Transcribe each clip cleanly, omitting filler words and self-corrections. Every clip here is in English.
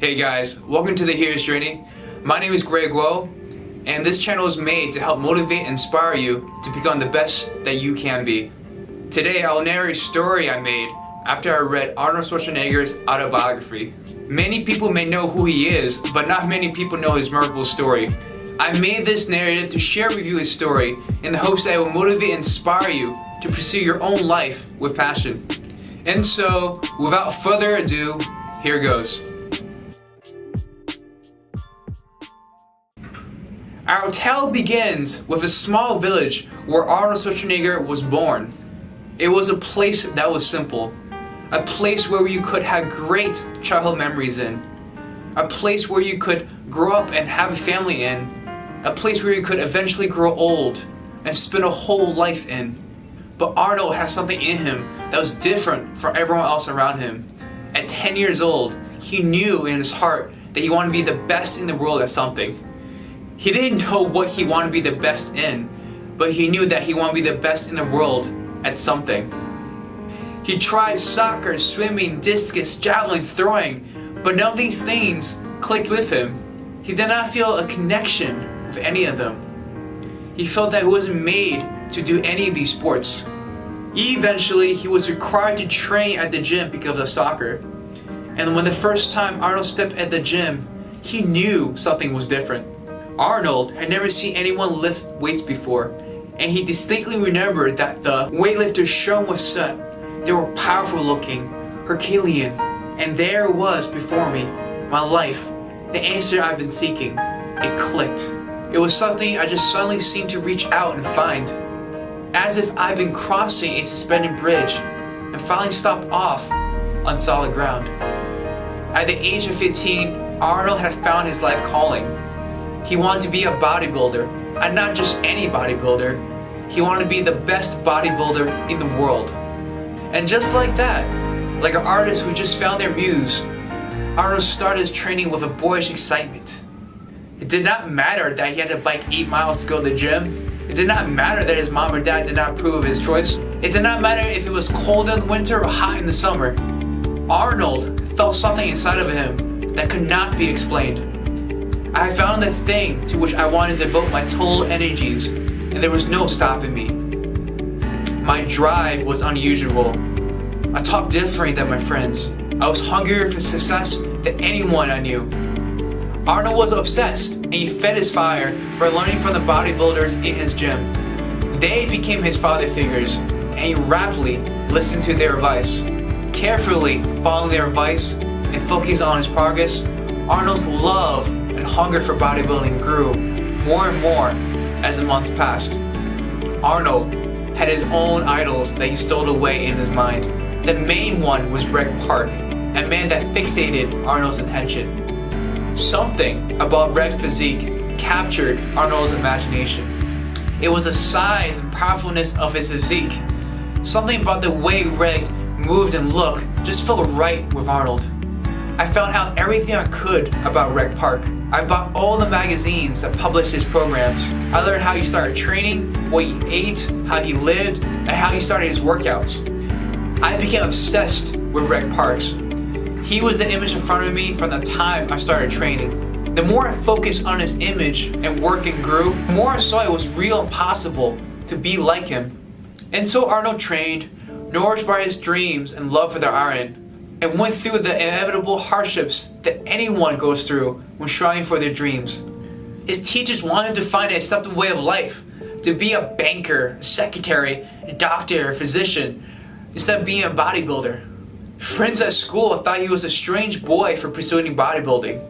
Hey guys, welcome to the Hero's Journey. My name is Greg Guo, and this channel is made to help motivate and inspire you to become the best that you can be. Today I will narrate a story I made after I read Arnold Schwarzenegger's autobiography. Many people may know who he is, but not many people know his memorable story. I made this narrative to share with you his story in the hopes that it will motivate and inspire you to pursue your own life with passion. And so, without further ado, here goes. Our tale begins with a small village where Arnold Schwarzenegger was born. It was a place that was simple, a place where you could have great childhood memories in, a place where you could grow up and have a family in, a place where you could eventually grow old and spend a whole life in. But Arnold had something in him that was different from everyone else around him. At 10 years old, he knew in his heart that he wanted to be the best in the world at something. He didn't know what he wanted to be the best in, but he knew that he wanted to be the best in the world at something. He tried soccer, swimming, discus, javelin, throwing, but none of these things clicked with him. He did not feel a connection with any of them. He felt that he wasn't made to do any of these sports. Eventually, he was required to train at the gym because of soccer. And when the first time Arnold stepped at the gym, he knew something was different. Arnold had never seen anyone lift weights before, and he distinctly remembered that the weightlifter's show was set. They were powerful looking, Herculean, and there it was before me, my life, the answer I've been seeking. It clicked. It was something I just suddenly seemed to reach out and find. As if I've been crossing a suspended bridge and finally stopped off on solid ground. At the age of 15, Arnold had found his life calling. He wanted to be a bodybuilder, and not just any bodybuilder. He wanted to be the best bodybuilder in the world. And just like that, like an artist who just found their muse, Arnold started his training with a boyish excitement. It did not matter that he had to bike 8 miles to go to the gym. It did not matter that his mom or dad did not approve of his choice. It did not matter if it was cold in the winter or hot in the summer. Arnold felt something inside of him that could not be explained. I found the thing to which I wanted to devote my total energies, and there was no stopping me. My drive was unusual. I talked differently than my friends. I was hungrier for success than anyone I knew. Arnold was obsessed, and he fed his fire by learning from the bodybuilders in his gym. They became his father figures, and he rapidly listened to their advice. Carefully following their advice and focusing on his progress, Arnold's love and hunger for bodybuilding grew more and more as the months passed. Arnold had his own idols that he stowed away in his mind. The main one was Reg Park, a man that fixated Arnold's attention. Something about Reg's physique captured Arnold's imagination. It was the size and powerfulness of his physique. Something about the way Reg moved and looked just felt right with Arnold. I found out everything I could about Reg Park. I bought all the magazines that published his programs. I learned how he started training, what he ate, how he lived, and how he started his workouts. I became obsessed with Reg Parks. He was the image in front of me from the time I started training. The more I focused on his image and work and grew, the more I saw it was real and possible to be like him. And so Arnold trained, nourished by his dreams and love for the iron, and went through the inevitable hardships that anyone goes through when striving for their dreams. His teachers wanted him to find an acceptable way of life, to be a banker, a secretary, a doctor, a physician, instead of being a bodybuilder. Friends at school thought he was a strange boy for pursuing bodybuilding.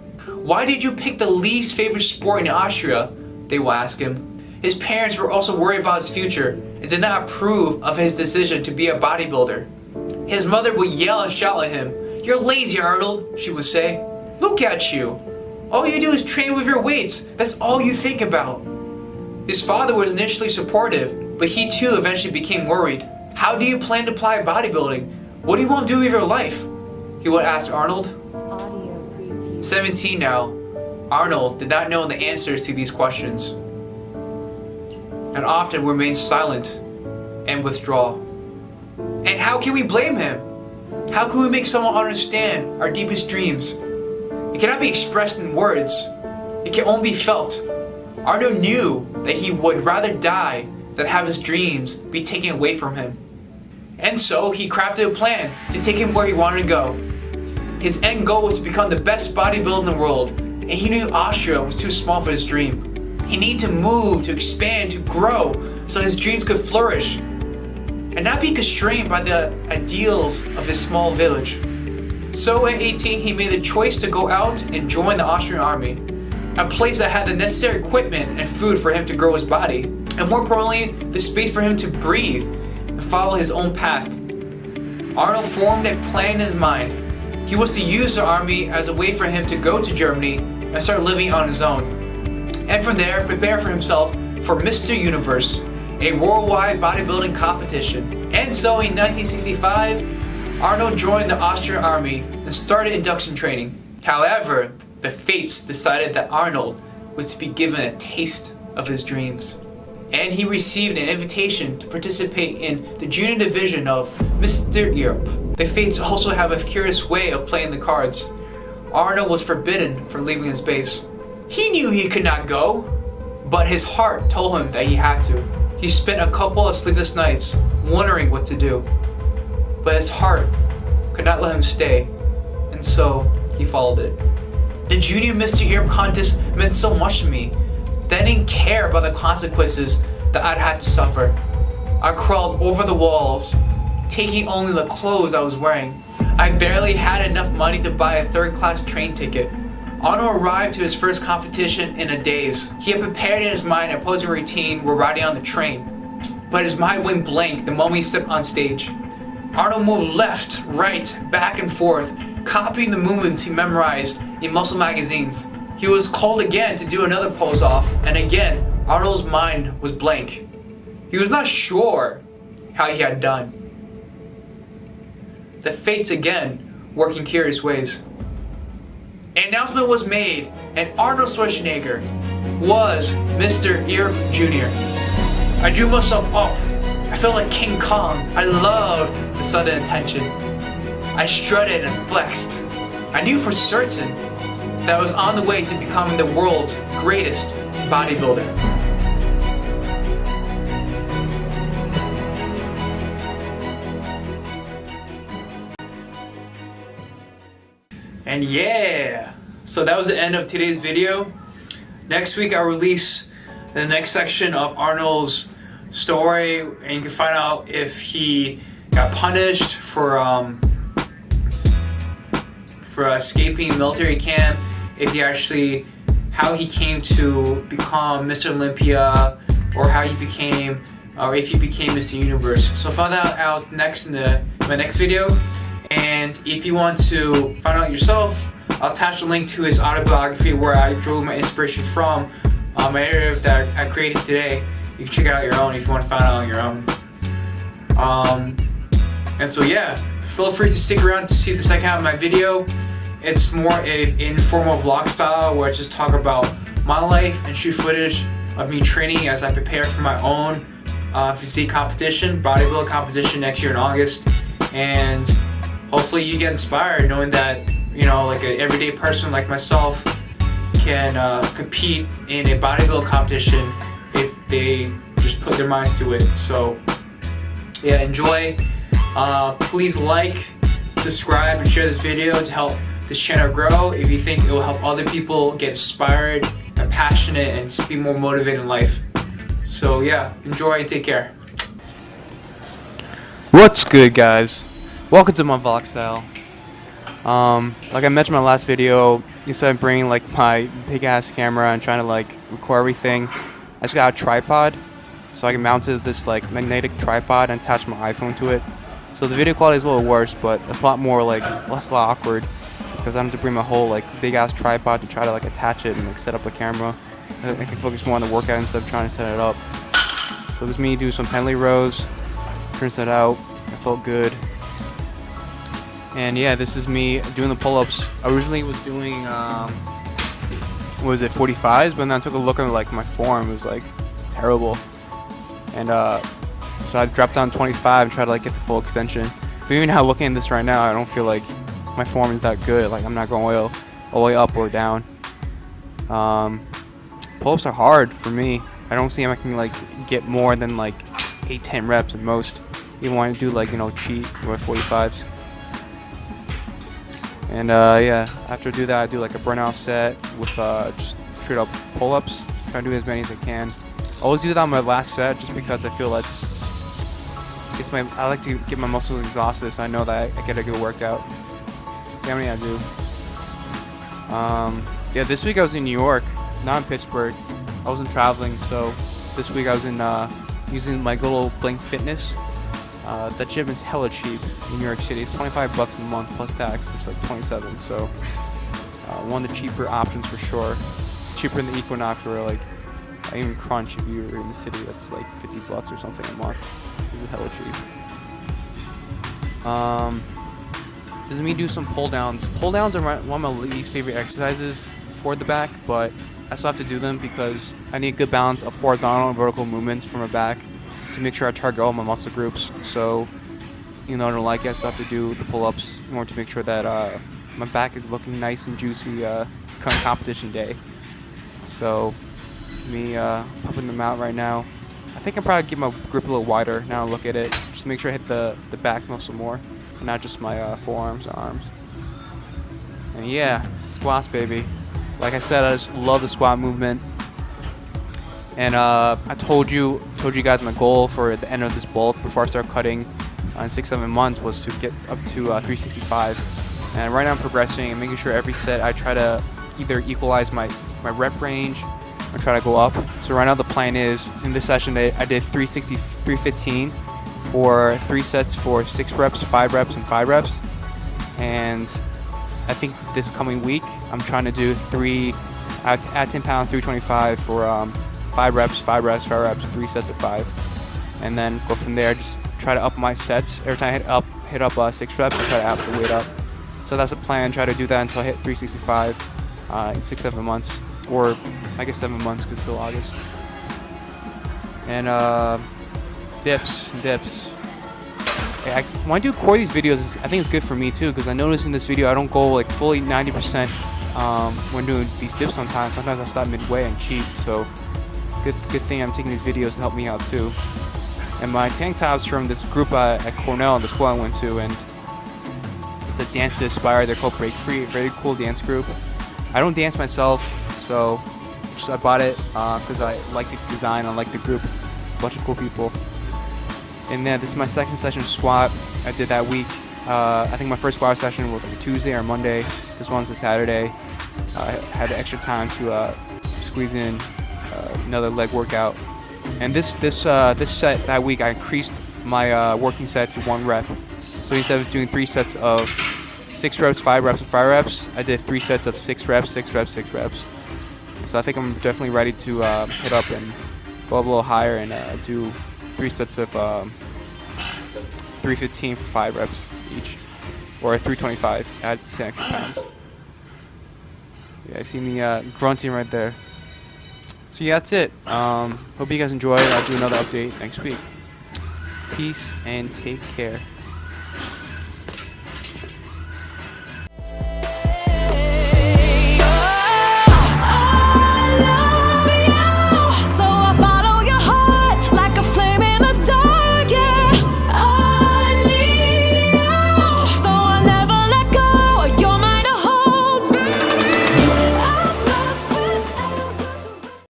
Why did you pick the least favorite sport in Austria? They will ask him. His parents were also worried about his future and did not approve of his decision to be a bodybuilder. His mother would yell and shout at him. "You're lazy, Arnold," she would say. "Look at you. All you do is train with your weights. That's all you think about." His father was initially supportive, but he too eventually became worried. "How do you plan to apply bodybuilding? What do you want to do with your life?" he would ask Arnold. 17 now, Arnold did not know the answers to these questions, and often remained silent and withdraw. And how can we blame him? How can we make someone understand our deepest dreams? It cannot be expressed in words. It can only be felt. Arnold knew that he would rather die than have his dreams be taken away from him. And so he crafted a plan to take him where he wanted to go. His end goal was to become the best bodybuilder in the world, and he knew Austria was too small for his dream. He needed to move, to expand, to grow, so his dreams could flourish, and not be constrained by the ideals of his small village. So at 18, he made the choice to go out and join the Austrian army, a place that had the necessary equipment and food for him to grow his body, and more importantly, the space for him to breathe and follow his own path. Arnold formed a plan in his mind. He was to use the army as a way for him to go to Germany and start living on his own, and from there prepare for himself for Mr. Universe, a worldwide bodybuilding competition. And so in 1965, Arnold joined the Austrian army and started induction training. However, the fates decided that Arnold was to be given a taste of his dreams, and he received an invitation to participate in the junior division of Mr. Europe. The fates also have a curious way of playing the cards. Arnold was forbidden from leaving his base. He knew he could not go, but his heart told him that he had to. He spent a couple of sleepless nights wondering what to do, but his heart could not let him stay, and so he followed it. The Junior Mr. Europe contest meant so much to me that I didn't care about the consequences that I'd had to suffer. I crawled over the walls, taking only the clothes I was wearing. I barely had enough money to buy a third-class train ticket. Arnold arrived to his first competition in a daze. He had prepared in his mind a posing routine while riding on the train, but his mind went blank the moment he stepped on stage. Arnold moved left, right, back and forth, copying the movements he memorized in muscle magazines. He was called again to do another pose off, and again, Arnold's mind was blank. He was not sure how he had done. The fates again work in curious ways. An announcement was made, and Arnold Schwarzenegger was Mr. Europe Jr. I drew myself up. I felt like King Kong. I loved the sudden attention. I strutted and flexed. I knew for certain that I was on the way to becoming the world's greatest bodybuilder. And yeah, so that was the end of today's video. Next week I'll release the next section of Arnold's story, and you can find out if he got punished for escaping military camp, if he actually, how he came to become Mr. Olympia, or how he became, or if he became Mr. Universe. So find that out next in my next video. And if you want to find out yourself, I'll attach a link to his autobiography where I drew my inspiration from, my narrative that I created today. You can check it out your own if you want to find out on your own. And so yeah, feel free to stick around to see the second half of my video. It's more an informal vlog style where I just talk about my life and shoot footage of me training as I prepare for my own physique competition, bodybuilding competition next year in August. And hopefully you get inspired knowing that, you know, like an everyday person like myself can compete in a bodybuilding competition if they just put their minds to it. So yeah, enjoy. Please like, subscribe, and share this video to help this channel grow if you think it will help other people get inspired and passionate and just be more motivated in life. So yeah, enjoy and take care. What's good, guys? Welcome to my vlog style. Like I mentioned in my last video, instead of bringing like my big ass camera and trying to like record everything, I just got a tripod, so I can mount this like magnetic tripod and attach my iPhone to it. So the video quality is a little worse, but it's a lot more like less awkward because I have to bring my whole like big ass tripod to try to like attach it and like set up a camera. I can focus more on the workout instead of trying to set it up. So this is me do some penalty rows, turns that out. I felt good. And yeah, this is me doing the pull-ups. I originally was doing, what was it, 45s, but then I took a look at like my form. It was like terrible. And so I dropped down 25 and tried to like get the full extension. But even now looking at this right now, I don't feel like my form is that good. Like I'm not going well. all the way up or down. Pull-ups are hard for me. I don't see how I can like get more than like 8-10 reps at most. Even when I do like, you know, cheat with 45s. And yeah, after I do that, I do like a burnout set with just straight up pull-ups. Try to do as many as I can. Always do that on my last set, just because I feel I like to get my muscles exhausted, so I know that I get a good workout. See how many I do. Yeah, this week I was in New York, not in Pittsburgh. I wasn't traveling, so this week I was in using my good old Blink Fitness. That gym is hella cheap in New York City. It's $25 a month plus tax, which is like 27. So one of the cheaper options for sure. Cheaper than the Equinox or like even Crunch if you're in the city. That's like $50 or something a month. This is hella cheap. Doesn't mean do some pull downs. Pull downs are one of my least favorite exercises for the back, but I still have to do them because I need a good balance of horizontal and vertical movements for my back to make sure I target all my muscle groups. So, you know, I don't like it. I still have to do the pull-ups in order to make sure that my back is looking nice and juicy come competition day. So, me pumping them out right now. I think I'll probably get my grip a little wider now I look at it, just to make sure I hit the back muscle more, and not just my forearms or arms. And yeah, squats, baby. Like I said, I just love the squat movement. And I told you guys my goal for the end of this bulk before I start cutting in 6-7 months was to get up to 365. And right now I'm progressing and making sure every set I try to either equalize my rep range or try to go up. So right now the plan is, in this session I did 315 for 3 sets for 6 reps, 5 reps, and 5 reps. And I think this coming week I'm trying to do at 10 pounds, 325 for 5 reps, 5 reps, 5 reps, 3 sets of 5. And then go from there, just try to up my sets. Every time I hit up 6 reps, I try to add the weight up. So that's the plan, try to do that until I hit 365 in 6-7 months. Or I guess 7 months, because it's still August. And dips. When I do core these videos, I think it's good for me too, because I noticed in this video I don't go like fully 90% when doing these dips sometimes. Sometimes I stop midway and cheat, so good thing I'm taking these videos to help me out too. And my tank top's from this group at Cornell, the school I went to, and it's a dance to aspire. They're called Break Free, very cool dance group. I don't dance myself, so I bought it because I like the design, I like the group, a bunch of cool people. And then this is my second session squat I did that week. I think my first squat session was like a Tuesday or Monday. This one's a Saturday. I had extra time to squeeze in another leg workout. And this set that week, I increased my working set to 1 rep. So instead of doing 3 sets of 6 reps, 5 reps, and 5 reps, I did 3 sets of 6 reps, 6 reps, 6 reps. So I think I'm definitely ready to hit up and go up a little higher and do 3 sets of 315 for 5 reps each, or 325, add 10 extra pounds. Yeah, I see me grunting right there. So yeah, that's it. Hope you guys enjoy. I'll do another update next week. Peace and take care.